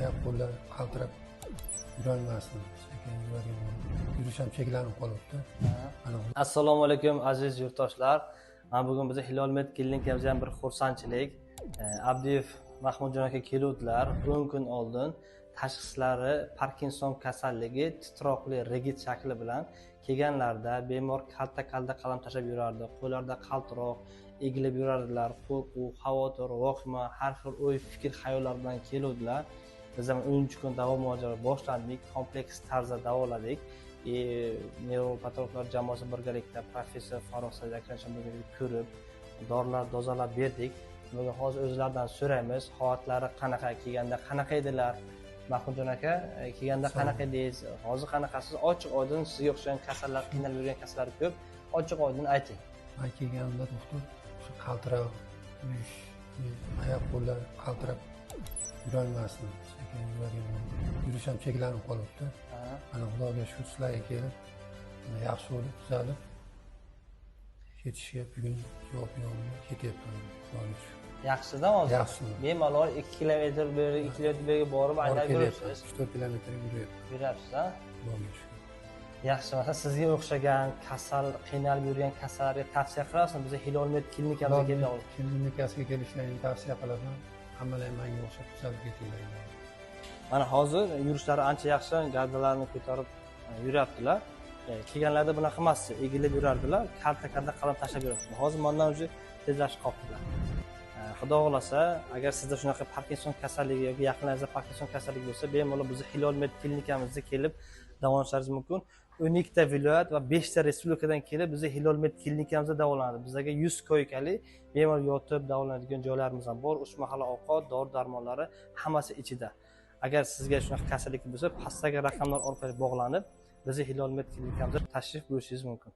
oyoq qo'llar qaltirab yurolmasdim. Sekin yurish ham cheklanib qolibdi. Assalomu alaykum aziz yurtdoshlar. Mana bugun biz Hilol Med klinikamizda ham bir xursandchilik. Abdiyev Mahmudjon aka keluvdilar 10 kun oldin. Tashxislari Parkinson kasalligi titroqli rigid shakli bilan kelganlarda bemor kalta qalam tashlab yurardi. Qo'llarda qaltiroq egilib yurardilar. Qo'rquv, xavotir, vahima, har xil o'y, fikr, xayollar bilan keluvdilar. Biz ham 10 kun davo muolajasi boshladik, kompleks tarzda davoladik. Neuropatologlar jamoasi birgalikda professor Farruh Sadiqovni ko'rib, dorilar dozalab berdik. Bugun hozir o'zlaridan so'raymiz, holatlari qanaqa, kelganda qanaqa edilar? Mahmudjon aka, kelganda qanaqa edingiz? Hozir qanaqasiz? Ochiq oydin sizga o'xshagan kasallar, qiynalib yurgan kasallar ko'p. Ochiq oydin ayting. Men kelganimda doktor shu qaltirab oyoq qo'llar qaltirab yurolmasdim. Sekin yurish ham cheklanib qolibdi. Mana Xudoga shu sizlarga kelib, yaxshi bo'lib tuzalib ketishga bugun javob yo'qmi ketyapman. Xudoga shukur. Yaxshida hozir? Yaxshi. Bemalol 2 kilometr beri, 2 kilometr beriga borib aylanib yuribsiz. 3-4 kilometr yuryapman. Yurasiz, ha? Xudoga shukur. Yaxshi, mana sizga o'xshagan kasal, qiynalib yurgan kasallarga tavsiya qilasizmi? Biz Hilol Med klinikasiga keldik. Klinikasiga kelishlarni tavsiya qilaman. Hammalar menga o'xshab tuzalib ketinglar. Mana hozir yurishlari ancha yaxshi, gavdalarini ko'tarib yuryaptilar. Kelganlarda bunaqa emas, egilib yurardilar, kalta qalam tashlab yurardilar. Hozir mendan o'zi tezlashib qoldilar. Xudo xolasa, agar sizda shunaqa Parkinson kasalligi yoki yaqinlaringizda Parkinson kasalligi bo'lsa, bemalol biz Hilol Med klinikamizga kelib davolanishingiz mumkin. 12 ta viloyat va 5 ta respublikadan kelib biz Hilol Med klinikamizda davolanadi. Bizga 100 koykali bemalol yotib davolanadigan joylarimiz ham bor. Uch mahalla ovqat, dori-darmonlari hammasi ichida. Agar sizga shunaqa kasallik bo'lsa, pastdagi raqamlar orqali bog'lanib, biz Hilol Med klinikamizga tashrif buyurishingiz mumkin.